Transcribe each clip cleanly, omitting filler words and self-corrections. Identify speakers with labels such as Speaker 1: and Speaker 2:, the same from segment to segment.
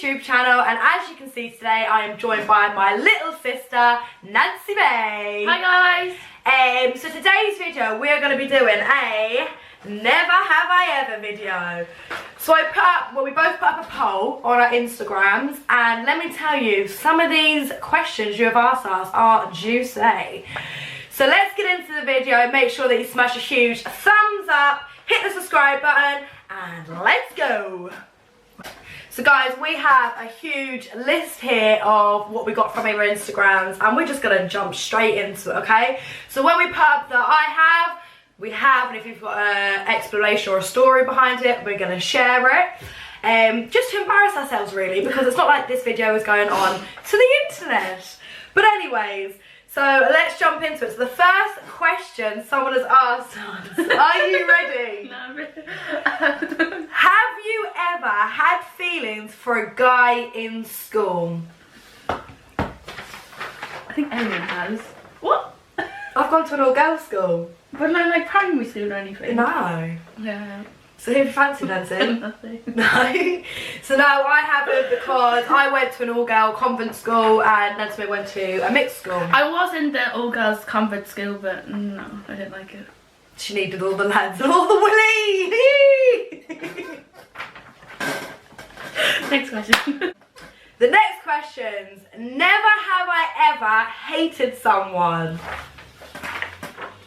Speaker 1: YouTube channel, and as you can see today I am joined by my little sister Nancymaixx.
Speaker 2: Hi guys!
Speaker 1: So today's video we are going to be doing a Never Have I Ever video. So we both put up a poll on our Instagrams, and let me tell you, some of these questions you have asked us are juicy. So let's get into the video. Make sure that you smash a huge thumbs up, hit the subscribe button, and let's go. So guys, we have a huge list here of what we got from our Instagrams, and we're just gonna jump straight into it, okay? So when we put up the we have, and if you've got an explanation or a story behind it, we're gonna share it. Just to embarrass ourselves really, because it's not like this video is going on to the internet. But anyways, so let's jump into it. So the first question someone has asked us, are you ready?
Speaker 2: No, I'm ready.
Speaker 1: Have you ever had feelings for a guy in school?
Speaker 2: I think everyone has. What?
Speaker 1: I've gone to an all-girls school.
Speaker 2: But not like primary school or anything?
Speaker 1: No.
Speaker 2: Yeah.
Speaker 1: So who have you fancied, Nancy?
Speaker 2: Nothing.
Speaker 1: No. So no, I haven't, because I went to an all-girl convent school and Nancy went to a mixed school.
Speaker 2: I was in the all-girls convent school, but no, I didn't like it.
Speaker 1: She needed all the lads and all the willy.
Speaker 2: Next question.
Speaker 1: The next question's, never have I ever hated someone.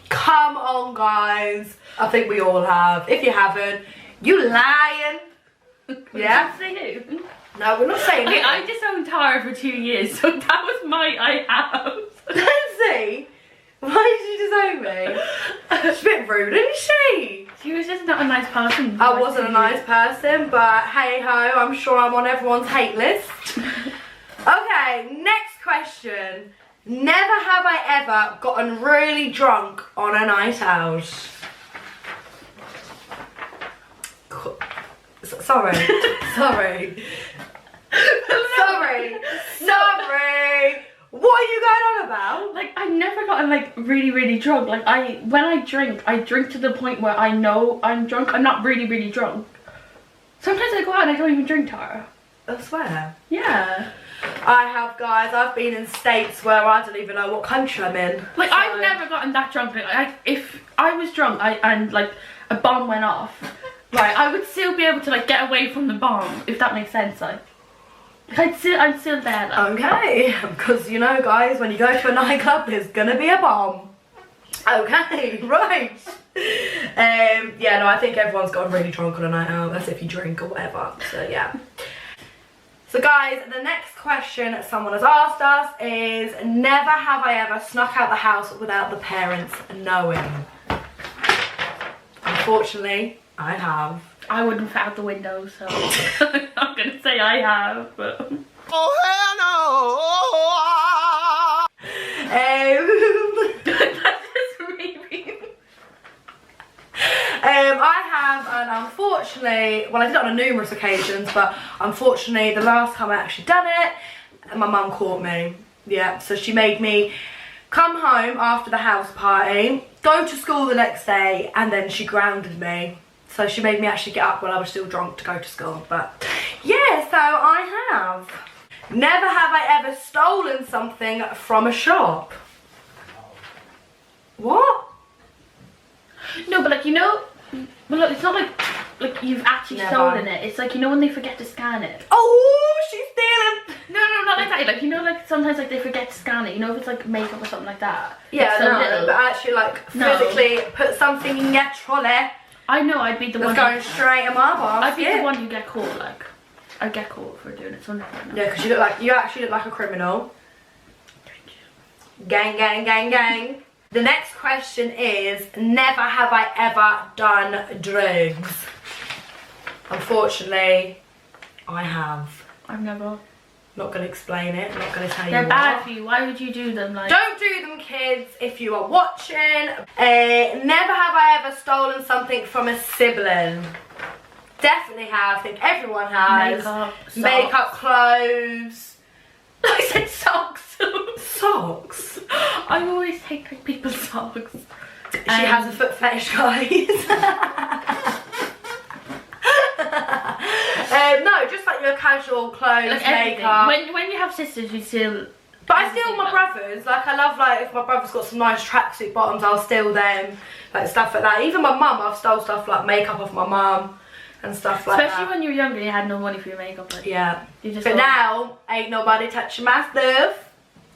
Speaker 1: Come on, guys. I think we all have. If you haven't, you lying. Yeah?
Speaker 2: Say who?
Speaker 1: No, we're not saying
Speaker 2: Okay,
Speaker 1: it.
Speaker 2: I disowned Tara for 2 years, so that was my I have.
Speaker 1: Nancy, why did you disown me? She's a bit rude, isn't she?
Speaker 2: She was just not a nice person.
Speaker 1: I wasn't a nice person, but hey ho, I'm sure I'm on everyone's hate list. Okay, next question. Never have I ever gotten really drunk on a night out. Sorry. Sorry. Sorry. Sorry. What are you going on about?
Speaker 2: Like, I've never gotten like really drunk. Like, when I drink to the point where I know I'm drunk. I'm not really drunk. Sometimes I go out and I don't even drink, Tara.
Speaker 1: I swear.
Speaker 2: Yeah.
Speaker 1: I have, guys. I've been in states where I don't even know what country I'm in.
Speaker 2: Like,
Speaker 1: so.
Speaker 2: I've never gotten that drunk. Like, if I was drunk and like a bomb went off, right, I would still be able to like get away from the bomb, if that makes sense. Like, I'm still there. Like.
Speaker 1: Okay, because you know, guys, when you go to a nightclub, there's gonna be a bomb. Okay, right. Yeah, no, I think everyone's gotten really drunk on a night out. That's if you drink or whatever. So yeah. So guys, the next question someone has asked us is, never have I ever snuck out the house without the parents knowing. Unfortunately, I have.
Speaker 2: I wouldn't fit out the window, so I'm not gonna say I have, but.
Speaker 3: Oh hell no!
Speaker 2: That's just me.
Speaker 1: I have, and unfortunately, well, I did it on numerous occasions, but unfortunately the last time I actually done it, my mum caught me. Yeah, so she made me come home after the house party, go to school the next day, and then she grounded me. So she made me actually get up while I was still drunk to go to school. But yeah, so I have. Never have I ever stolen something from a shop. What?
Speaker 2: No, but like, you know, well, look, it's not like you've actually stolen it. It's like, you know, when they forget to scan it.
Speaker 1: Oh, she's stealing.
Speaker 2: No, not like that. Like, you know, like sometimes like they forget to scan it. You know, if it's like makeup or something like that.
Speaker 1: Yeah,
Speaker 2: so
Speaker 1: no,
Speaker 2: little.
Speaker 1: but actually like physically put something in your trolley.
Speaker 2: I know, I'd be the one.
Speaker 1: That's going straight in my basket.
Speaker 2: I'd be the one who get caught. Like, I'd get caught for doing it. So
Speaker 1: yeah, because you actually look like a criminal.
Speaker 2: Thank you.
Speaker 1: Gang, gang, gang, gang. The next question is, never have I ever done drugs. Unfortunately, I have.
Speaker 2: I've never.
Speaker 1: Not going to explain it, not going to tell you
Speaker 2: They're
Speaker 1: what.
Speaker 2: bad for you. Why would you do them? Like,
Speaker 1: don't do them, kids, if you are watching. Never have I ever stolen something from a sibling. Definitely have. I think everyone has. Makeup, clothes.
Speaker 2: I said socks.
Speaker 1: Socks?
Speaker 2: I always take like people's socks.
Speaker 1: She has a foot fetish, guys. No, just like your casual clothes,
Speaker 2: Like everything.
Speaker 1: makeup.
Speaker 2: When you have sisters, you still.
Speaker 1: But I steal my brothers. Like I love like if my brother's got some nice tracksuit bottoms, I'll steal them. Like stuff like that. Even my mum, I've stole stuff like makeup off my mum and stuff like that.
Speaker 2: Especially when you were younger, you had no money for your makeup. Like,
Speaker 1: yeah.
Speaker 2: You just
Speaker 1: But now, ain't nobody touching my stuff.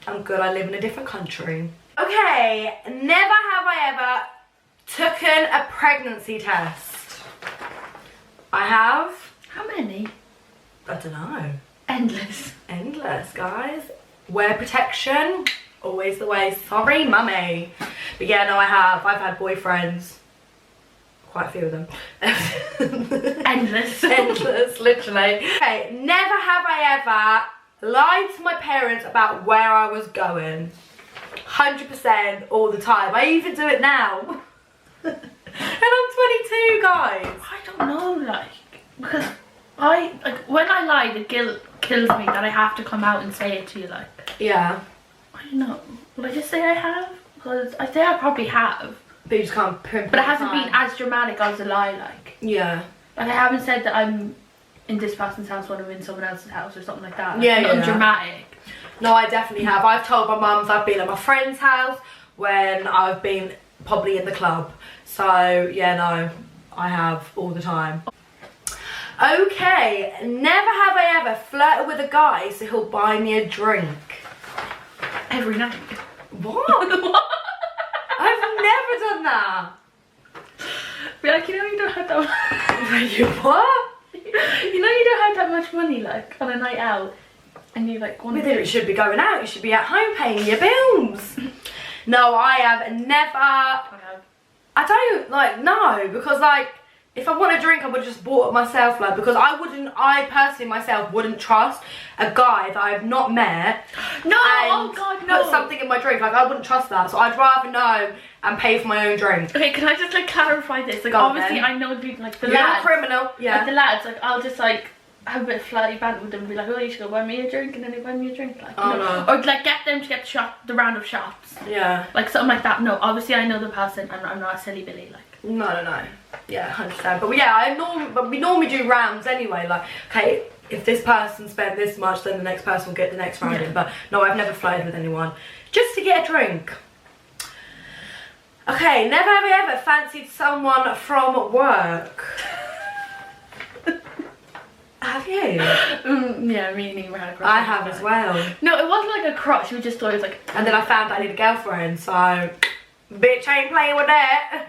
Speaker 1: I'm good. I live in a different country. Okay. Never have I ever taken a pregnancy test. I have.
Speaker 2: How many?
Speaker 1: I don't know.
Speaker 2: Endless.
Speaker 1: Endless, guys. Wear protection. Always the way. Sorry, mummy. But yeah, no, I have. I've had boyfriends. Quite a few of them.
Speaker 2: Endless.
Speaker 1: Endless, literally. Okay, never have I ever lied to my parents about where I was going. 100% all the time. I even do it now. And I'm 22, guys.
Speaker 2: I don't know, like, because when I lie, the guilt kills me that I have to come out and say it to you, like.
Speaker 1: Yeah.
Speaker 2: I don't know. Will I just say I have? Because I say I probably have.
Speaker 1: But you just can't pinpoint.
Speaker 2: But it hasn't been as dramatic as a lie, like.
Speaker 1: Yeah.
Speaker 2: Like, I haven't said that I'm in this person's house when I'm in someone else's house or something like that. Like,
Speaker 1: Yeah,
Speaker 2: nothing dramatic.
Speaker 1: No, I definitely have. I've told my mums I've been at my friend's house when I've been probably in the club. So, yeah, no, I have all the time. Okay, never have I ever flirted with a guy so he'll buy me a drink.
Speaker 2: Every night.
Speaker 1: What? I've never done that.
Speaker 2: Be like, you know you don't have that
Speaker 1: You what?
Speaker 2: You know you don't have that much money, like, on a night out. And you, like, want
Speaker 1: With
Speaker 2: to...
Speaker 1: it, you should be going out. You should be at home paying your bills. No, I have never... I don't, like, no, because, like, if I want a drink, I would have just bought it myself, like, because I personally myself wouldn't trust a guy that I've not met.
Speaker 2: No,
Speaker 1: and
Speaker 2: oh God, no.
Speaker 1: put something in my drink, like, I wouldn't trust that, so I'd rather know and pay for my own drink.
Speaker 2: Okay, can I just, like, clarify this? Like,
Speaker 1: Go on,
Speaker 2: obviously,
Speaker 1: then.
Speaker 2: I know people, like, the
Speaker 1: You're
Speaker 2: lads.
Speaker 1: a criminal, yeah.
Speaker 2: Like, the lads, like, I'll just, like, have a bit of flirty banter with them and be like, oh, you should go buy me a drink, and then they buy me a drink, like,
Speaker 1: Oh,
Speaker 2: you know?
Speaker 1: no.
Speaker 2: Or, like, get them to get the round of shots.
Speaker 1: Yeah.
Speaker 2: Like, something like that. No, obviously, I know the person, and I'm not a silly Billy, like.
Speaker 1: No. Yeah, 100%. But yeah, but we normally do rounds anyway. Like, okay, if this person spent this much, then the next person will get the next round in. But no, I've never flirted with anyone. Just to get a drink. Okay, never have I ever fancied someone from work. Have you?
Speaker 2: Yeah, me and Eva had a crush.
Speaker 1: I have as well.
Speaker 2: No, it wasn't like a crush. We just thought it was like.
Speaker 1: And then I found out I need a girlfriend, so bitch ain't playing with that.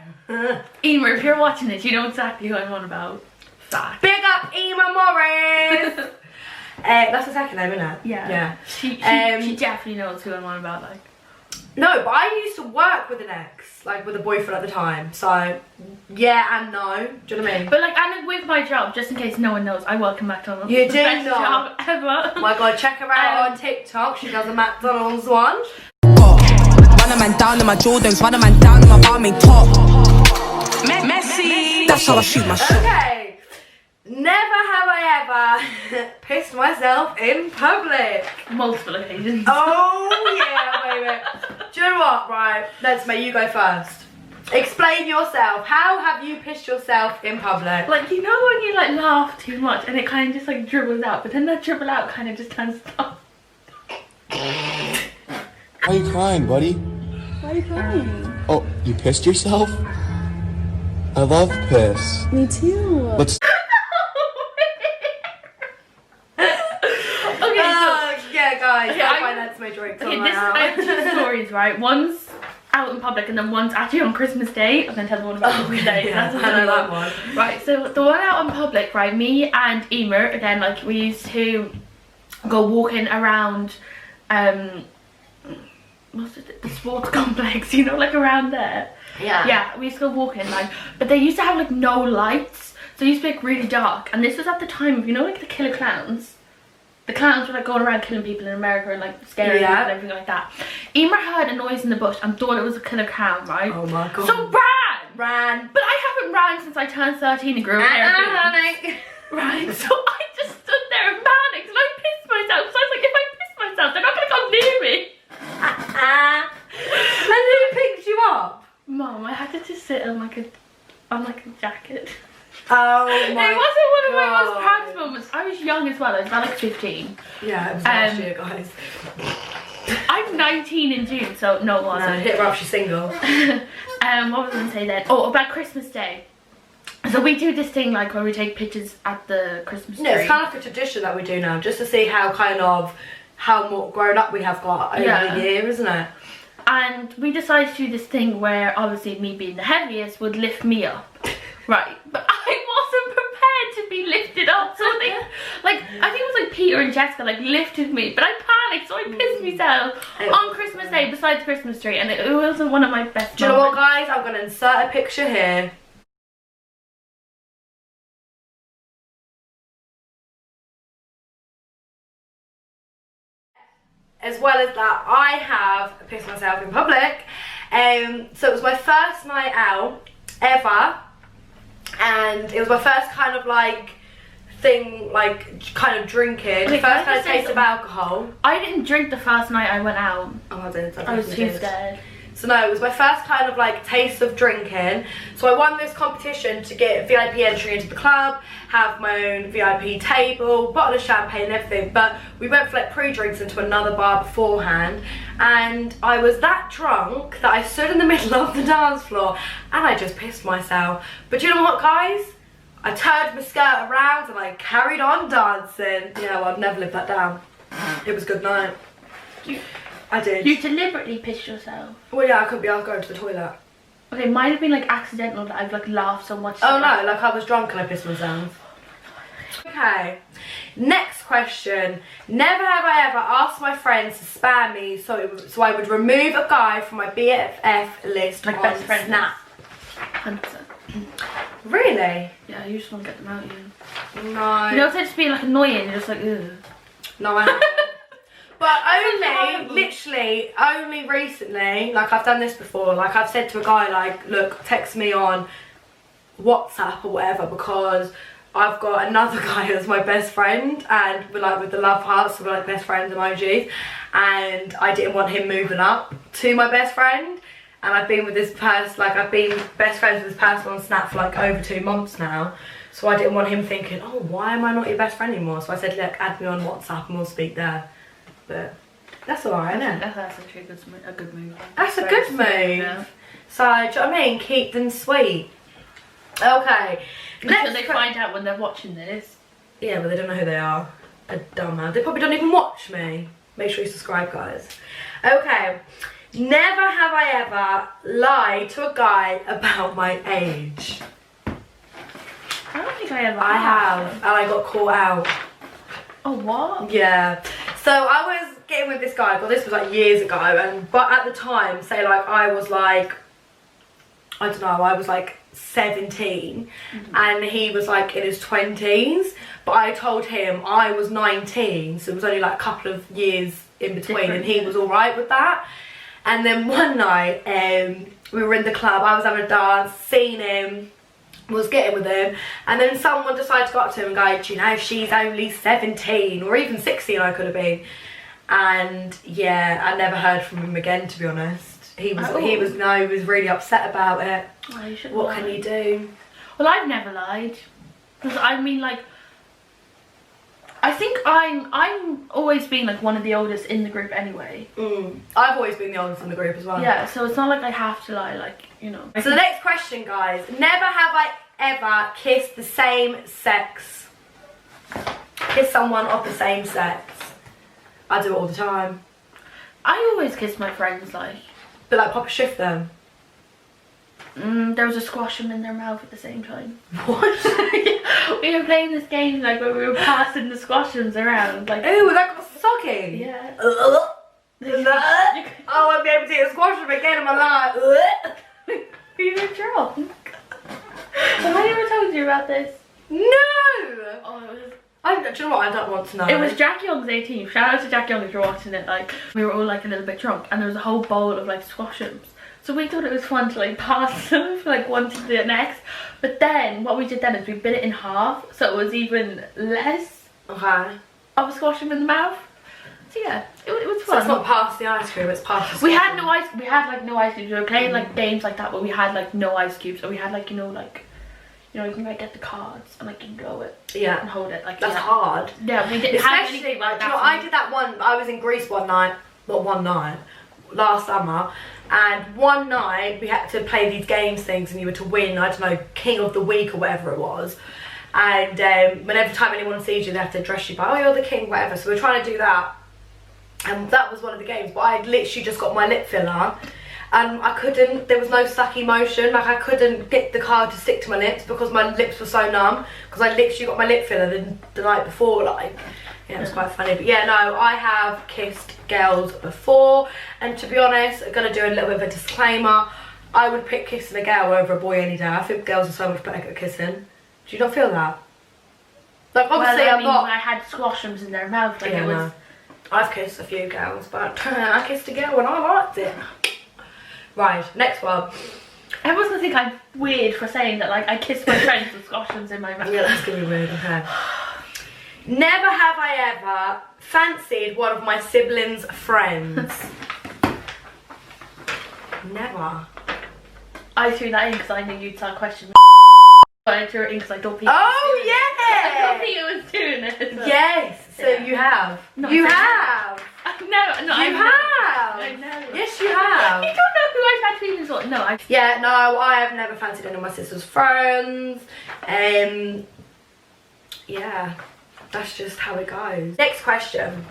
Speaker 2: Ema, if you're watching this, you know exactly who I'm on about. Fact.
Speaker 1: Big up Ema Morris. That's the second name, isn't it?
Speaker 2: Yeah.
Speaker 1: Yeah.
Speaker 2: She definitely knows who I'm on about, like.
Speaker 1: No, but I used to work with an ex, like with a boyfriend at the time. So, yeah and no. Do you know what I mean?
Speaker 2: But like, and with my job, just in case no one knows, I work in McDonald's.
Speaker 1: You
Speaker 2: It's
Speaker 1: do
Speaker 2: the best
Speaker 1: know.
Speaker 2: job ever.
Speaker 1: Oh my god, check her out on TikTok. She does a McDonald's one.
Speaker 4: Run a man down in my Jordans, run a man down in my Balmain top. Messy. That's how I shoot my shot.
Speaker 1: Okay. Never have I ever pissed myself in public.
Speaker 2: Multiple occasions.
Speaker 1: Oh yeah, baby. Do you know what? Right, Nancymaixx, you go first. Explain yourself. How have you pissed yourself in public?
Speaker 2: Like, you know when you like laugh too much and it kind of just like dribbles out, but then that dribble out kind of just turns off.
Speaker 5: Why are you crying, buddy?
Speaker 6: Why are you crying?
Speaker 5: Oh, you pissed yourself? I love piss.
Speaker 6: Me too.
Speaker 5: Let's.
Speaker 1: Yeah, guys.
Speaker 2: Okay,
Speaker 1: I'll
Speaker 2: I-
Speaker 1: find that's my drink.
Speaker 2: Okay, I have two stories, right? One's out in public and then one's actually on Christmas Day. I'm gonna tell the one about Christmas Day.
Speaker 1: Yeah,
Speaker 2: That's
Speaker 1: I know
Speaker 2: another
Speaker 1: that one.
Speaker 2: Right, so the one out in public, right? Me and Emer, again, like we used to go walking around, what's it? The sports complex, you know, like around there.
Speaker 1: Yeah.
Speaker 2: Yeah, we used to go walking, like, but they used to have like no lights, so it used to be like really dark. And this was at the time of, you know, like the killer clowns. The clowns were like going around killing people in America and like scaring people and everything like that. Emer heard a noise in the bush and thought it was a killer clown, right?
Speaker 1: Oh my god.
Speaker 2: So ran! But I haven't ran since I turned 13 and grew up hair. Right? So I just stood there and panicked and I pissed myself. So I was like, if I piss myself, they're not gonna come near me.
Speaker 1: And who picked you up?
Speaker 2: Mom, I had to just sit on like a jacket.
Speaker 1: Oh my
Speaker 2: It wasn't one of my most
Speaker 1: God.
Speaker 2: proudest moments. I I was young as well. I was about like 15.
Speaker 1: Yeah, it was last year, guys.
Speaker 2: I'm 19 in June, so no, one.
Speaker 1: No, hit her up, she's single.
Speaker 2: What was I going to say then? Oh, about Christmas Day. So we do this thing like where we take pictures at the Christmas tree.
Speaker 1: Yeah, it's kind of like a tradition that we do now, just to see how more grown up we have got over the year, isn't it?
Speaker 2: And we decided to do this thing where obviously me being the heaviest would lift me up. Right, but I wasn't prepared to be lifted up, so they, like, I think it was like Peter and Jessica like lifted me, but I panicked, so I pissed myself on Christmas Day beside the Christmas tree, and it wasn't one of my best
Speaker 1: Do you know what, guys? I'm going to insert a picture here. As well as that, I have pissed myself in public. So it was my first night out ever, and it was my first kind of like thing, like kind of drinking.
Speaker 2: Okay,
Speaker 1: first kind of taste of alcohol.
Speaker 2: I didn't drink the first night I went out.
Speaker 1: Oh, I didn't.
Speaker 2: I was too scared.
Speaker 1: So no, it was my first kind of like taste of drinking. So I won this competition to get VIP entry into the club, have my own VIP table, bottle of champagne and everything. But we went for like pre-drinks into another bar beforehand, and I was that drunk that I stood in the middle of the dance floor and I just pissed myself. But do you know what, guys? I turned my skirt around and I carried on dancing. Yeah, well, I'd never live that down. It was a good night. I did.
Speaker 2: You deliberately pissed yourself?
Speaker 1: Well, yeah, I couldn't be asked going to the toilet.
Speaker 2: Okay, mine have been like accidental that I've like laughed so much.
Speaker 1: Oh no, like I was drunk and I pissed myself. Okay, next question. Never have I ever asked my friends to spam me so I would remove a guy from my BFF list
Speaker 2: Like
Speaker 1: on
Speaker 2: best friend
Speaker 1: Snap.
Speaker 2: 100%.
Speaker 1: Really?
Speaker 2: Yeah, you just want to get them out of you.
Speaker 1: No.
Speaker 2: You know, it's just being like annoying, you're just like, ugh.
Speaker 1: No, I haven't. But only recently, like I've done this before, like I've said to a guy like, look, text me on WhatsApp or whatever, because I've got another guy as my best friend, and we're like with the love hearts, so we're like best friends emojis, and I didn't want him moving up to my best friend, and I've been with this person, like I've been best friends with this person on Snap for like over 2 months now, so I didn't want him thinking, oh, why am I not your best friend anymore? So I said, look, add me on WhatsApp and we'll speak there. But that's alright, isn't it?
Speaker 2: That's actually a good move.
Speaker 1: That's a good move. So, do you know what I mean? Keep them sweet. Okay.
Speaker 2: Until they find out when they're watching this.
Speaker 1: Yeah, but they don't know who they are. They're dumb, man. They probably don't even watch me. Make sure you subscribe, guys. Okay. Never have I ever lied to a guy about my age.
Speaker 2: I don't think I ever
Speaker 1: have. And I got caught out.
Speaker 2: Oh, what?
Speaker 1: Yeah. So I was getting with this guy, well this was like years ago, but at the time, say like I was like, I don't know, I was like 17 and he was like in his 20s, but I told him I was 19, so it was only like a couple of years in between, and he was alright with that. And then one night, we were in the club, I was having a dance, seen him, was getting with him, and then someone decided to go up to him and go, do you know, she's only 17 or even 16 I could have been. And yeah, I never heard from him again, to be honest. He was really upset about it.
Speaker 2: Oh, you shouldn't
Speaker 1: what
Speaker 2: lie.
Speaker 1: can you do?
Speaker 2: Well, I've never lied, because I mean, like, I think I'm always been like one of the oldest in the group anyway.
Speaker 1: I've always been the oldest in the group as well.
Speaker 2: Yeah, so it's not like I have to lie, like, you know.
Speaker 1: So the next question, guys. Never have I ever kissed the same sex. Kiss someone of the same sex. I do it all the time.
Speaker 2: I always kiss my friends, like.
Speaker 1: But like pop a shift them.
Speaker 2: There was a squash them in their mouth at the same time.
Speaker 1: What?
Speaker 2: We were playing this game like where we were passing the squashums around, like.
Speaker 1: Ooh, that got soggy.
Speaker 2: Yeah.
Speaker 1: Oh, I won't be able to eat a squash them again in my life.
Speaker 2: We were drunk. Have I ever told you about this?
Speaker 1: No.
Speaker 2: Oh, it was.
Speaker 1: Do you know what? I don't want to know.
Speaker 2: It was Jack Young's 18th. Shout out to Jack Young if you're watching it. Like, we were all like a little bit drunk, and there was a whole bowl of like squashums. So we thought it was fun to like pass them from like one to the next. But then what we did then is we bit it in half, so it was even less of a squashum in the mouth. So yeah, it was fun.
Speaker 1: So it's not past the ice cream, it's past the
Speaker 2: We had no ice. We had like no ice cubes. We were playing like games like that, but we had like no ice cubes, or we had like, you know, like you know, you can like get the cards and like you can go it and
Speaker 1: Yeah.
Speaker 2: hold it. Like
Speaker 1: That's
Speaker 2: yeah.
Speaker 1: hard.
Speaker 2: Yeah, we didn't have
Speaker 1: Especially,
Speaker 2: anything
Speaker 1: like,
Speaker 2: like
Speaker 1: you know,
Speaker 2: that.
Speaker 1: I did that one, I was in Greece one night, not one night, last summer, and one night we had to play these games things and you were to win, I don't know, King of the Week or whatever it was. And whenever time anyone sees you, they have to address you by, oh, you're the king, whatever. So we're trying to do that. And that was one of the games, but I had literally just got my lip filler. And I couldn't, there was no sucky motion, like I couldn't get the card to stick to my lips because my lips were so numb, because I literally got my lip filler the night before, like, yeah, it was quite funny. But yeah, no, I have kissed girls before, and to be honest, I'm gonna do a little bit of a disclaimer, I would pick kissing a girl over a boy any day. I think girls are so much better at kissing. Do you not feel that? Like, obviously
Speaker 2: well, I
Speaker 1: I'm
Speaker 2: mean,
Speaker 1: not...
Speaker 2: when I had squashums in their mouth, like
Speaker 1: Yeah,
Speaker 2: it was...
Speaker 1: no. I've kissed a few girls, but I kissed a girl and I liked it. Right, next one.
Speaker 2: Everyone's gonna think I'm weird for saying that, like, I kissed my friends with squashums in my mouth.
Speaker 1: Yeah, that's gonna be weird, okay. Never have I ever fancied one of my siblings' friends. Never.
Speaker 2: I threw that in because I knew you'd start questioning. But I threw it in because I thought people
Speaker 1: Oh,
Speaker 2: I thought
Speaker 1: yeah!
Speaker 2: Peter was doing it. So.
Speaker 1: Yes, so
Speaker 2: Yeah.
Speaker 1: you have.
Speaker 2: No,
Speaker 1: You
Speaker 2: I said
Speaker 1: have.
Speaker 2: No,
Speaker 1: You have.
Speaker 2: I know.
Speaker 1: Yes, you have.
Speaker 2: You don't know who I've had feelings for. No, I.
Speaker 1: Yeah, no, I have never fancied any of my sister's friends. Yeah, that's just how it goes. Next question.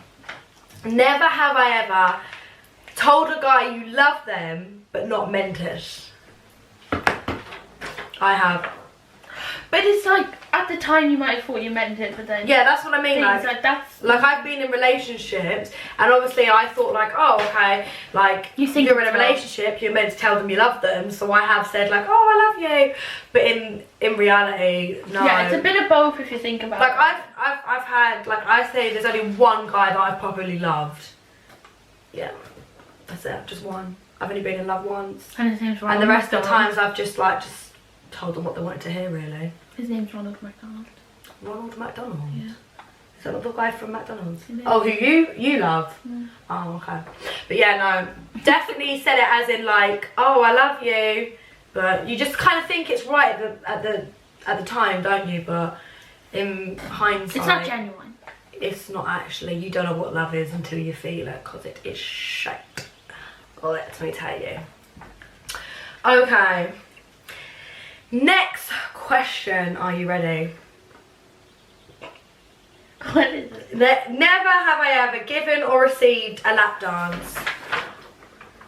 Speaker 1: Never have I ever told a guy you love them but not meant it. I have.
Speaker 2: But it's like at the time you might have thought you meant it, but then
Speaker 1: Yeah, that's what I mean.
Speaker 2: things
Speaker 1: Like,
Speaker 2: like that's.
Speaker 1: like I've been in relationships and obviously I thought like, oh, okay, like
Speaker 2: You think
Speaker 1: you're in a
Speaker 2: it's love.
Speaker 1: relationship, you're meant to tell them you love them, so I have said like, oh, I love you, but in reality, no.
Speaker 2: Yeah, it's a bit of both if you think about
Speaker 1: Like
Speaker 2: it.
Speaker 1: I've had, like, I say there's only one guy that I've properly loved. Yeah, that's it, just one. I've only been in love once,
Speaker 2: And his name's Ronald
Speaker 1: and the rest of the
Speaker 2: McDonald.
Speaker 1: times I've just told them what they wanted to hear, really.
Speaker 2: His name's Ronald McDonald.
Speaker 1: Ronald McDonald.
Speaker 2: Yeah.
Speaker 1: Is that not the guy from McDonald's?
Speaker 2: It is.
Speaker 1: Oh, who you love? Oh, okay. But yeah, no, definitely said it as in like, oh, I love you, but you just kind of think it's right at the time, don't you? But in hindsight,
Speaker 2: It's not genuine.
Speaker 1: it's not actually. You don't know what love is until you feel it, because it is shit. Let me tell you. Okay. Next question. Are you ready?
Speaker 2: What is it?
Speaker 1: Never have I ever given or received a lap dance.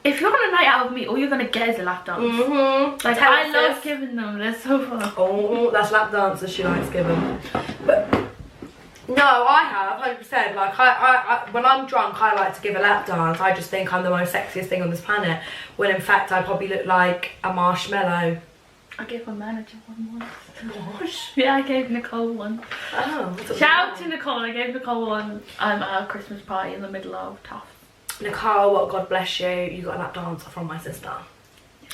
Speaker 2: If you're on a night out with me, all you're gonna get is a lap dance.
Speaker 1: Mm-hmm.
Speaker 2: Like I love giving them. They're so fun.
Speaker 1: Oh, that's lap dances she likes giving. But no, I have 100%. Like I when I'm drunk, I like to give a lap dance. I just think I'm the most sexiest thing on this planet. When in fact, I probably look like a marshmallow.
Speaker 2: I gave my manager one once.
Speaker 1: Gosh.
Speaker 2: Yeah, I gave Nicole one.
Speaker 1: Oh.
Speaker 2: Shout out to Nicole. I gave Nicole one at a Christmas party in the middle of Tough.
Speaker 1: Nicole, God bless you. You got a lap dance from my sister.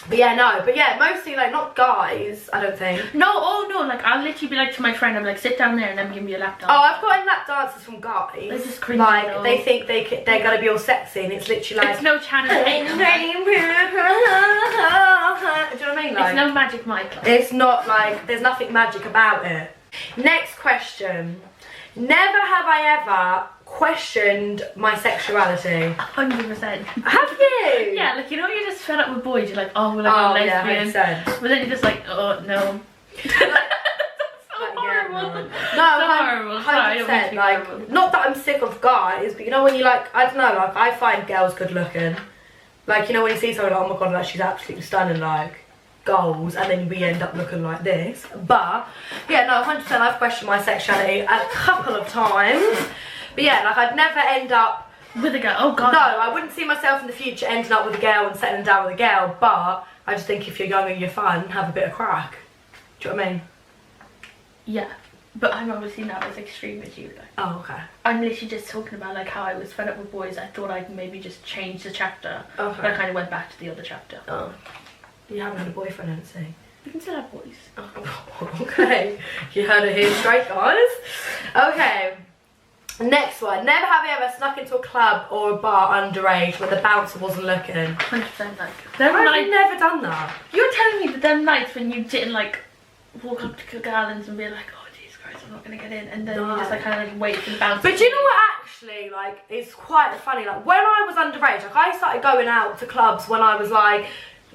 Speaker 1: But yeah, no. But yeah, mostly like not guys. I don't think.
Speaker 2: No, oh no, like I'll literally be like to my friend, I'm like, sit down there and then give me a lap dance.
Speaker 1: Oh, I've gotten lap dances from guys.
Speaker 2: They're just cringy
Speaker 1: like
Speaker 2: though.
Speaker 1: they think they're gonna be all sexy, and it's literally like.
Speaker 2: It's no Channing Tatum.
Speaker 1: Do you know what I mean? Like,
Speaker 2: It's no Magic Mike.
Speaker 1: it's not like there's nothing magic about it. Next question. Never have I ever questioned my sexuality.
Speaker 2: 100%.
Speaker 1: Have you?
Speaker 2: Yeah, like you know you're just fed up with boys, you're like, oh well
Speaker 1: Oh
Speaker 2: I'm a
Speaker 1: yeah,
Speaker 2: lesbian.
Speaker 1: 100%.
Speaker 2: But then you're just like, oh no. That's so horrible.
Speaker 1: No,
Speaker 2: So horrible. Sorry, I don't mean to
Speaker 1: 100%.
Speaker 2: be
Speaker 1: Like,
Speaker 2: horrible.
Speaker 1: not that I'm sick of guys, but you know when you like, I don't know, like I find girls good looking. Like, you know when you see someone like, oh my god, like she's absolutely stunning, like goals, and then we end up looking like this. But yeah, no, 100% I've questioned my sexuality a couple of times. But yeah, like I'd never end up
Speaker 2: With a girl, oh god.
Speaker 1: no, I wouldn't see myself in the future ending up with a girl and settling down with a girl, but I just think if you're young and you're fun, have a bit of crack. Do you know what I mean?
Speaker 2: Yeah, but I'm obviously not as extreme as you. Like.
Speaker 1: Oh, okay.
Speaker 2: I'm literally just talking about like how I was fed up with boys. I thought I'd maybe just change the chapter.
Speaker 1: Okay.
Speaker 2: But I kind of went back to the other chapter.
Speaker 1: Oh. You haven't had a boyfriend, Nancy?
Speaker 2: You can still have boys.
Speaker 1: Oh, okay. You heard it here straight, guys. Okay. Next one. Never have you ever snuck into a club or a bar underage where the bouncer wasn't looking.
Speaker 2: 100% like. Them
Speaker 1: I've
Speaker 2: nights,
Speaker 1: never done that.
Speaker 2: you're telling me that them nights when you didn't like walk up to gallons and be like, oh Jesus Christ, I'm not gonna get in, and then you just like kind of like wait for the bounce.
Speaker 1: But do you know what actually, like, it's quite funny, like when I was underage, like I started going out to clubs when I was like,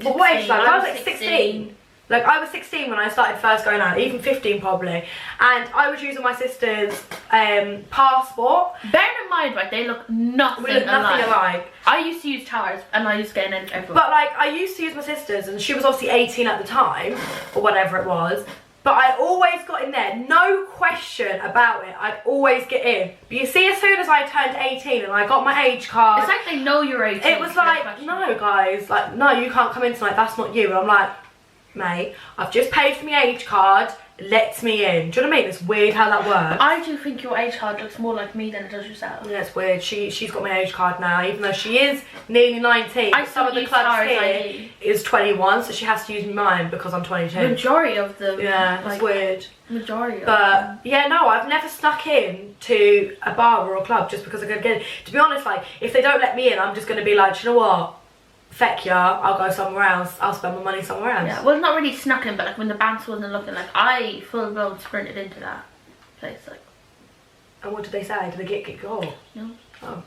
Speaker 1: what age? Like I was like 16. Like I was 16 when I started first going out, even 15 probably, and I was using my sister's passport.
Speaker 2: Bearing in mind, right, they look nothing alike. I used to use Tars and I used to get in everywhere.
Speaker 1: But like I used to use my sister's, and she was obviously 18 at the time, or whatever it was. But I always got in there, no question about it. I'd always get in. But you see, as soon as I turned 18 and I got my age card,
Speaker 2: it's like they know you're 18.
Speaker 1: It was like, no guys, like no, you can't come in tonight. That's not you. And I'm like, mate, I've just paid for my age card, let me in. Do you know what I mean? It's weird how that works.
Speaker 2: I do think your age card looks more like me than it does yourself.
Speaker 1: Yeah, it's weird. She's got my age card now, even though she is nearly 19. Some of the clubs here is 21, so she has to use mine because I'm 22.
Speaker 2: Majority of them.
Speaker 1: Yeah,
Speaker 2: like,
Speaker 1: it's weird.
Speaker 2: Majority of
Speaker 1: them. Yeah, no, I've never snuck in to a bar or a club just because I could get in. To be honest, like, if they don't let me in, I'm just going to be like, you know what? Feck yeah, I'll go somewhere else. I'll spend my money somewhere else.
Speaker 2: Yeah, well, not really snuck in, but like when the bounce wasn't looking, like I full blown sprinted into that place. Like,
Speaker 1: and what did they say? Did they get kicked off?
Speaker 2: No.
Speaker 1: Oh.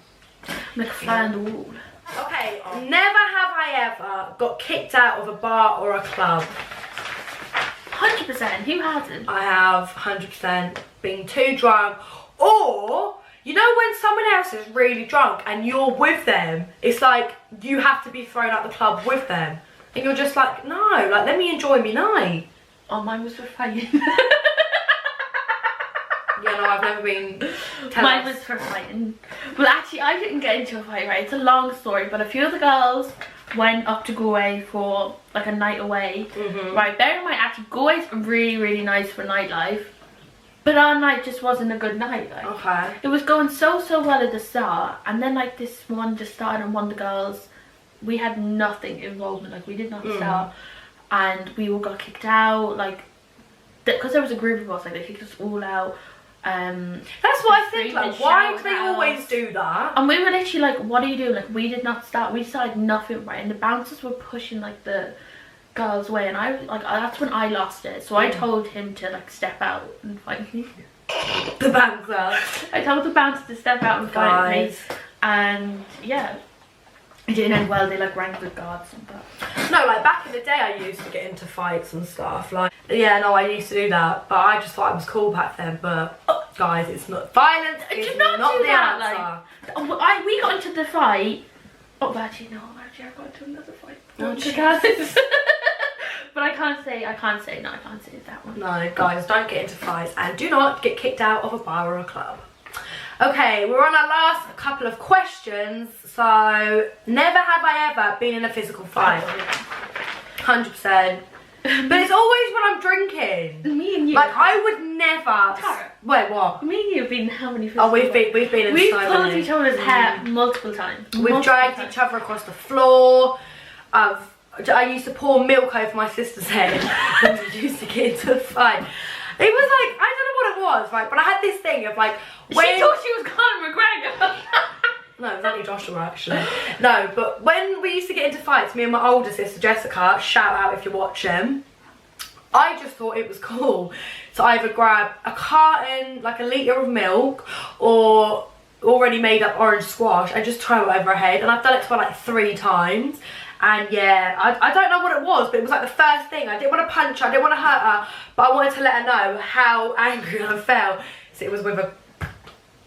Speaker 2: I'm like a fly on the wall.
Speaker 1: Okay, never have I ever got kicked out of a bar or a club.
Speaker 2: 100%. Who hasn't?
Speaker 1: I have 100% been too drunk, or you know when someone else is really drunk and you're with them, it's like you have to be thrown out the club with them. And you're just like, no, like let me enjoy my night.
Speaker 2: Oh, mine was for fighting.
Speaker 1: Yeah, no, I've never been.
Speaker 2: Mine was for fighting. Well, actually, I didn't get into a fight, right? It's a long story, but a few of the girls went up to Galway for like a night away. Right, bear in mind, actually, Galway's really, really nice for nightlife. But our night just wasn't a good night. Like,
Speaker 1: okay.
Speaker 2: It was going so well at the start, and then like this one just started, and one of the girls, we had nothing involvement. Like we did not start, and we all got kicked out. Like because there was a group of us, like they kicked us all out.
Speaker 1: That's what I think. Like, why do they always do that?
Speaker 2: And we were literally like, "What are you doing?" Like we did not start. We decided nothing, right? And the bouncers were pushing like the girls away, and I like that's when I lost it. So I told him to like step out and fight me.
Speaker 1: The bouncer.
Speaker 2: I told the bouncer to step out and fight me, and yeah, it didn't end well. They like rang the guards and that.
Speaker 1: No, like back in the day, I used to get into fights and stuff. Like, yeah, no, I used to do that, but I just thought it was cool back then. But guys, it's not violence. It's
Speaker 2: do not do
Speaker 1: the
Speaker 2: that.
Speaker 1: answer.
Speaker 2: Like, we got into the fight. Oh, actually, no. Actually, I got into another fight. But I can't say that one.
Speaker 1: No, guys, don't get into fights and do not get kicked out of a bar or a club. Okay, we're on our last couple of questions. So, never have I ever been in a physical fight. 100%. But it's always when I'm drinking.
Speaker 2: Me and you.
Speaker 1: Like, I would never.
Speaker 2: Tara.
Speaker 1: Wait, what?
Speaker 2: Me and you have been in how many physical
Speaker 1: We've been in
Speaker 2: We've
Speaker 1: so
Speaker 2: pulled
Speaker 1: many.
Speaker 2: each other's hair multiple times.
Speaker 1: We've dragged each other across the floor. I used to pour milk over my sister's head and we used to get into a fight. It was like, I don't know what it was, right? But I had this thing of like, when...
Speaker 2: She thought she was Conor McGregor.
Speaker 1: No, it was only Joshua actually. No, but when we used to get into fights, me and my older sister Jessica, shout out if you're watching, I just thought it was cool to either grab a carton, like a litre of milk, or already made up orange squash and just throw it over her head. And I've done it to her like 3 times. And yeah, I don't know what it was, but it was like the first thing. I didn't want to punch her, I didn't want to hurt her, but I wanted to let her know how angry I felt. So it was with a...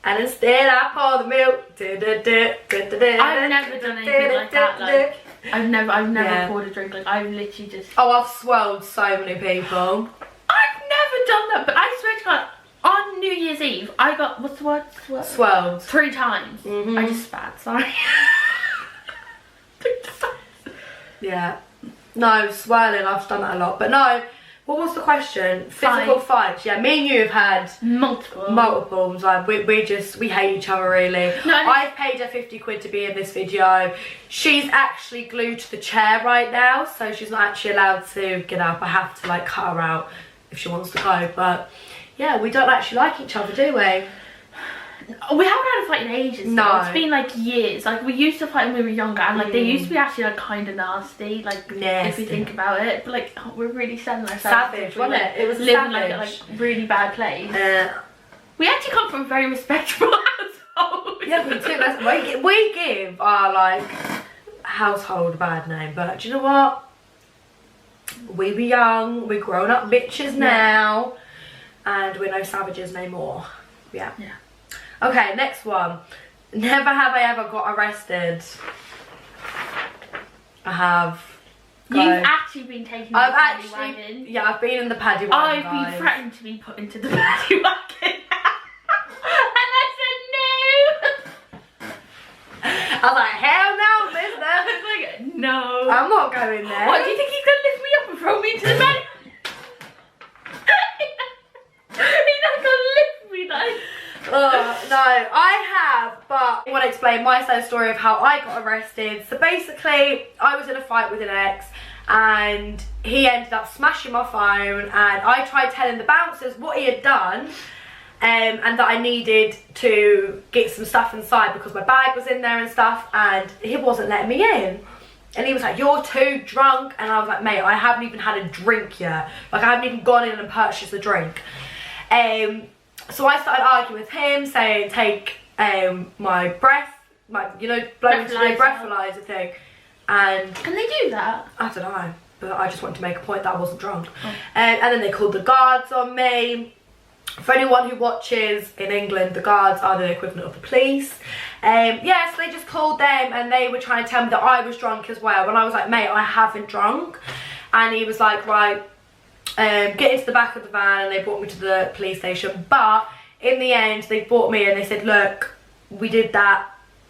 Speaker 1: And instead I pour the milk.
Speaker 2: I've never done anything like that. Like, I've never poured a drink. Like, I've literally just...
Speaker 1: Oh, I've swelled so many people.
Speaker 2: I've never done that, but I swear to God, on New Year's Eve, I got... What's the word?
Speaker 1: Swelled.
Speaker 2: 3 times. I just spat, sorry.
Speaker 1: Yeah. No, swirling, I've done that a lot. But no, what was the question? Physical fights. Yeah, me and you have had multiples. Like we hate each other really. No, I've paid her 50 quid to be in this video. She's actually glued to the chair right now, so she's not actually allowed to get up. I have to like cut her out if she wants to go. But yeah, we don't actually like each other, do we?
Speaker 2: We haven't had a fight in ages.
Speaker 1: No.
Speaker 2: Though. It's been like years. Like we used to fight when we were younger, and like they used to be actually like kind of nasty. Like if you think about it, but like we're really selling ourselves.
Speaker 1: Savage, wasn't it? It was
Speaker 2: living
Speaker 1: savage.
Speaker 2: like a really bad place. We actually come from a very respectable household.
Speaker 1: Yeah, we do. We give our like household a bad name, but do you know what? We were young. We're grown up bitches now, and we're no savages no more. Yeah.
Speaker 2: Yeah.
Speaker 1: Okay, next one. Never have I ever got arrested. I have.
Speaker 2: You've actually been taken in the paddy wagon.
Speaker 1: Yeah, I've been in the paddy wagon.
Speaker 2: I've been threatened to be put into the paddy wagon. And I said no.
Speaker 1: I was like, hell no, mister.
Speaker 2: I was like, no.
Speaker 1: I'm not going there.
Speaker 2: What, do you think he's going to lift me up and throw me into the paddy? He's not going to lift me like.
Speaker 1: No, I have, but I want to explain my side story of how I got arrested. So basically, I was in a fight with an ex, and he ended up smashing my phone, and I tried telling the bouncers what he had done, and that I needed to get some stuff inside because my bag was in there and stuff, and he wasn't letting me in. And he was like, you're too drunk, and I was like, mate, I haven't even had a drink yet. Like, I haven't even gone in and purchased a drink. So I started arguing with him, saying take my breath, you know, blow into the breathalyzer thing. And
Speaker 2: can they do that?
Speaker 1: I don't know, but I just wanted to make a point that I wasn't drunk. And then they called the guards on me. For anyone who watches in England, the guards are the equivalent of the police. Yeah, so they just called them, and they were trying to tell me that I was drunk as well. And I was like, mate, I haven't drunk. And he was like, right, get into the back of the van, and they brought me to the police station. But in the end, they brought me and they said, look, we did that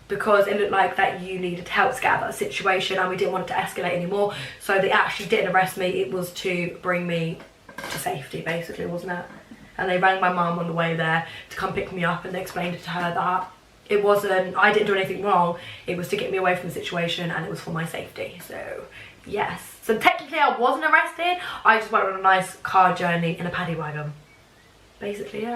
Speaker 1: because it looked like that you needed help to get out of that situation, and we didn't want it to escalate anymore. So they actually didn't arrest me. It was to bring me to safety, basically, wasn't it? And they rang my mum on the way there to come pick me up, and they explained to her that it wasn't, I didn't do anything wrong, it was to get me away from the situation, and it was for my safety. So yes, so technically I wasn't arrested, I just went on a nice car journey in a paddy wagon, basically.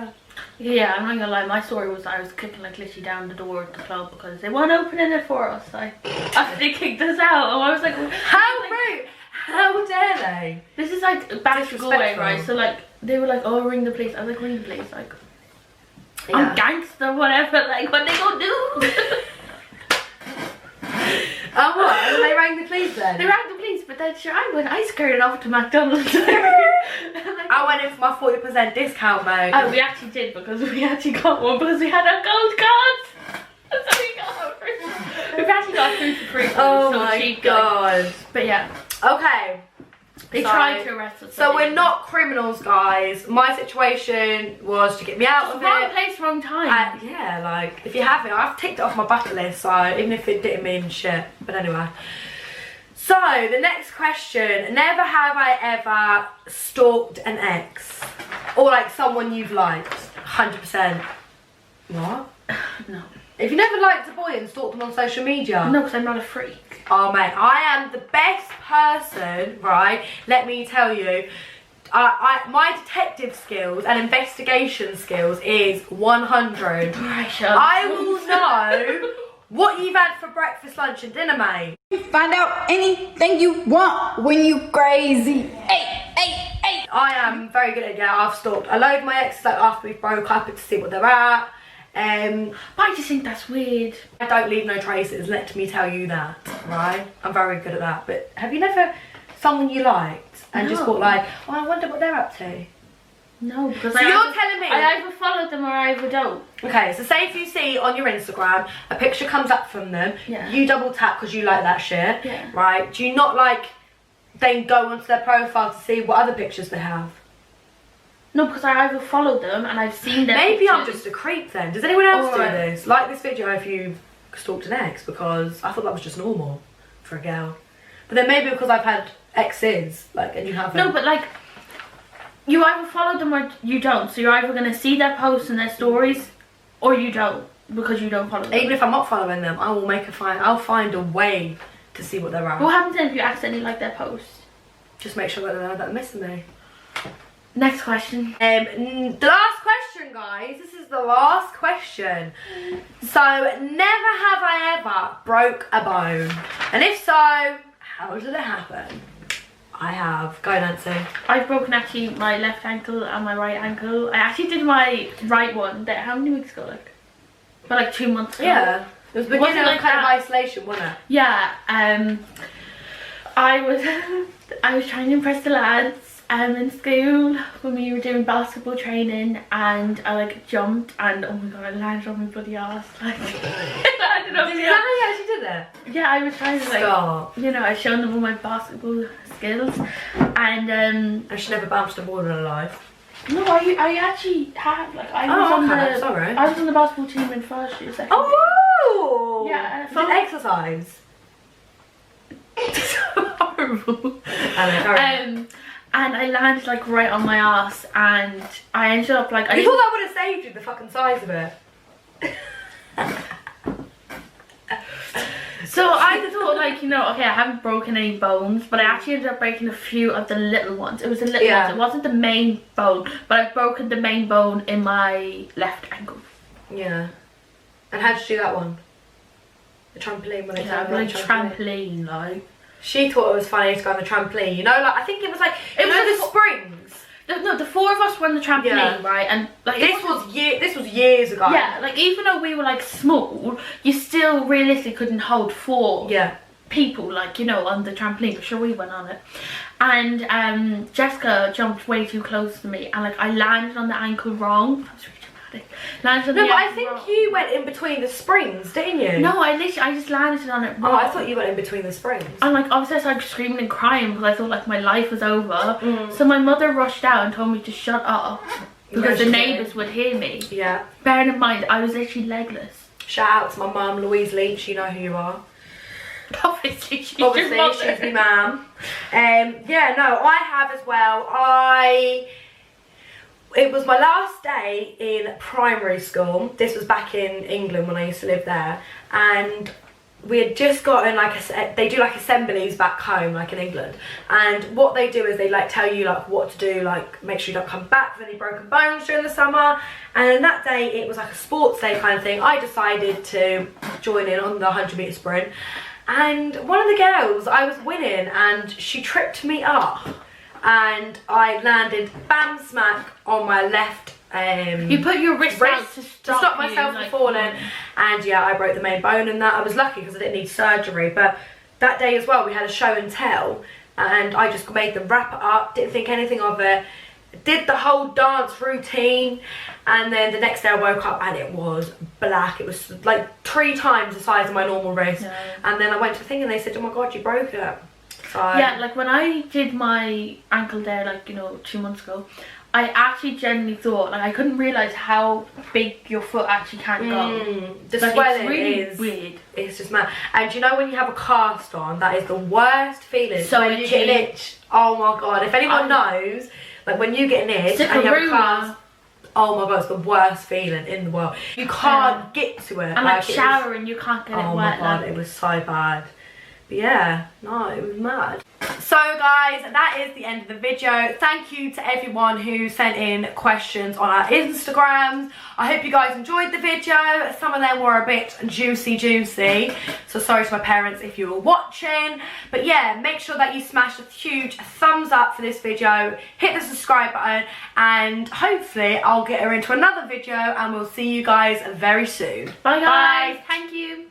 Speaker 2: Yeah, I'm not gonna lie, my story was I was kicking like literally down the door of the club because they weren't opening it for us. After they kicked us out, and I was like,
Speaker 1: how rude, how dare they?
Speaker 2: This is like back to Galway, right? So like they were like, oh, ring the police. I was like, ring the police, like I'm gangster, whatever, like what they gonna do?
Speaker 1: Oh, what? And they rang the police then?
Speaker 2: They rang the police, but then sure, I skirted off to McDonald's.
Speaker 1: I went in for my 40% discount, mate.
Speaker 2: Oh, we actually did, because we actually got one because we had our gold cards. So we got our free. We've actually got food for free.
Speaker 1: Oh
Speaker 2: so
Speaker 1: my
Speaker 2: cheap,
Speaker 1: god.
Speaker 2: like. But yeah.
Speaker 1: Okay.
Speaker 2: They tried to arrest us.
Speaker 1: So we're not criminals, guys. My situation was to get me out of it.
Speaker 2: Wrong place, wrong time.
Speaker 1: Yeah, like, if you have it, I've ticked it off my bucket list, so even if it didn't mean shit. But anyway. So, the next question. Never have I ever stalked an ex. Or, like, someone you've liked. 100%. What?
Speaker 2: No.
Speaker 1: If you never liked a boy and stalked them on social media?
Speaker 2: No, because I'm not a freak.
Speaker 1: Oh, mate, I am the best person, right? Let me tell you. My detective skills and investigation skills is 100. I will know what you've had for breakfast, lunch and dinner, mate.
Speaker 6: Find out anything you want when you crazy. Hey, hey, hey.
Speaker 1: I am very good at it. Yeah, I've stalked a load of my exes like after we broke up to see what they're at.
Speaker 2: But I just think that's weird.
Speaker 1: I don't leave no traces, let me tell you that, right? I'm very good at that. But have you never, someone you liked and just thought like, oh, I wonder what they're up to?
Speaker 2: No, because
Speaker 1: so you're telling me
Speaker 2: I either follow them or I either don't.
Speaker 1: Okay, so say if you see on your Instagram a picture comes up from them, you double tap because you like that shit, right? Do you not like then go onto their profile to see what other pictures they have?
Speaker 2: No, because I either follow them and I've seen them.
Speaker 1: Maybe I'm just a creep then. Does anyone else do this? Like this video if you've stalked an ex, because I thought that was just normal for a girl. But then maybe because I've had exes, like, and you haven't.
Speaker 2: No, but like, you either follow them or you don't. So you're either going to see their posts and their stories, or you don't, because you don't follow them.
Speaker 1: Even if I'm not following them, I will I'll find a way to see what they're at.
Speaker 2: What happens then if you accidentally like their posts?
Speaker 1: Just make sure that they know that they're missing me.
Speaker 2: Next question.
Speaker 1: The last question question, guys. This is the last question. So, never have I ever broke a bone. And if so, how did it happen? I have. Go, Nancy.
Speaker 2: I've broken actually my left ankle and my right ankle. I actually did my right one there. How many weeks ago? Like, for like 2 months ago.
Speaker 1: Yeah. It was beginning of kind of isolation, wasn't it?
Speaker 2: Yeah. I was trying to impress the lads in school when we were doing basketball training, and I like jumped and oh my god, I landed on my bloody ass. Like, I landed on
Speaker 1: Is that how you actually did that?
Speaker 2: Yeah, I was trying to like,
Speaker 1: Stop.
Speaker 2: you know, I showed them all my basketball skills, and
Speaker 1: And she never bounced a ball in her life.
Speaker 2: no, I actually have like I was on the
Speaker 1: sorry.
Speaker 2: I was on the basketball team in first year, second
Speaker 1: Oh!
Speaker 2: Yeah,
Speaker 1: You did exercise.
Speaker 2: It's horrible.
Speaker 1: And
Speaker 2: And I landed like right on my ass, and I ended up like
Speaker 1: you thought that would have saved you the fucking size of it.
Speaker 2: So I thought like, you know, okay, I haven't broken any bones, but I actually ended up breaking a few of the little ones. It was the little ones. It wasn't the main bone, but I've broken the main bone in my left ankle.
Speaker 1: Yeah. And how did you do that one? The trampoline when it's
Speaker 2: Like trampoline, like.
Speaker 1: She thought it was funny to go on the trampoline, you know, like I think it was like it was the springs.
Speaker 2: No, the four of us were on the trampoline, right? And like
Speaker 1: this was years ago.
Speaker 2: Yeah, like even though we were like small, you still realistically couldn't hold four people, like, you know, on the trampoline. Sure, we went on it, and Jessica jumped way too close to me, and like I landed on the ankle wrong. That was really dramatic. Landed on the
Speaker 1: but I
Speaker 2: ankle
Speaker 1: think
Speaker 2: wrong.
Speaker 1: you went in between the springs, didn't you?
Speaker 2: No, I just landed on it wrong.
Speaker 1: Oh, I thought you went in between the springs.
Speaker 2: And like obviously I started screaming and crying because I thought like my life was over. So my mother rushed out and told me to shut up because the neighbours would hear me.
Speaker 1: Yeah.
Speaker 2: Bearing in mind I was literally legless.
Speaker 1: Shout out to my mum, Louise Leach. You know who you are.
Speaker 2: Obviously she's
Speaker 1: She's my mum. Yeah, no, I have as well. It was my last day in primary school. This was back in England when I used to live there, and we had just gotten like they do like assemblies back home, like in England, and what they do is they like tell you like what to do, like make sure you don't come back with any broken bones during the summer. And that day it was like a sports day kind of thing. I decided to join in on the 100-meter sprint, and one of the girls, I was winning, and she tripped me up. And I landed bam smack on my left.
Speaker 2: You put your wrist out to stop
Speaker 1: myself
Speaker 2: from
Speaker 1: falling, and yeah, I broke the main bone in that. I was lucky because I didn't need surgery. But that day as well, we had a show and tell, and I just made them wrap it up. Didn't think anything of it. Did the whole dance routine, and then the next day I woke up and it was black. It was like 3 times the size of my normal wrist.
Speaker 2: No.
Speaker 1: And then I went to the thing and they said, "Oh my god, you broke it." So
Speaker 2: yeah, like when I did my ankle there, like, you know, 2 months ago, I actually genuinely thought, like, I couldn't realise how big your foot actually can go.
Speaker 1: The
Speaker 2: like,
Speaker 1: swelling
Speaker 2: it's really
Speaker 1: is
Speaker 2: weird.
Speaker 1: It's just mad. And you know when you have a cast on, that is the worst feeling.
Speaker 2: So
Speaker 1: when you get an itch. Oh my god! If anyone knows, like when you get an itch and you have a cast, oh my god, it's the worst feeling in the world. You can't get to it.
Speaker 2: And like showering, you can't get it wet.
Speaker 1: Oh my god, it was so bad. But yeah, no, it was mad. So guys, that is the end of the video. Thank you to everyone who sent in questions on our Instagrams. I hope you guys enjoyed the video. Some of them were a bit juicy. So sorry to my parents if you were watching. But yeah, make sure that you smash a huge thumbs up for this video. Hit the subscribe button, and hopefully I'll get her into another video, and we'll see you guys very soon.
Speaker 2: Bye guys. Thank you.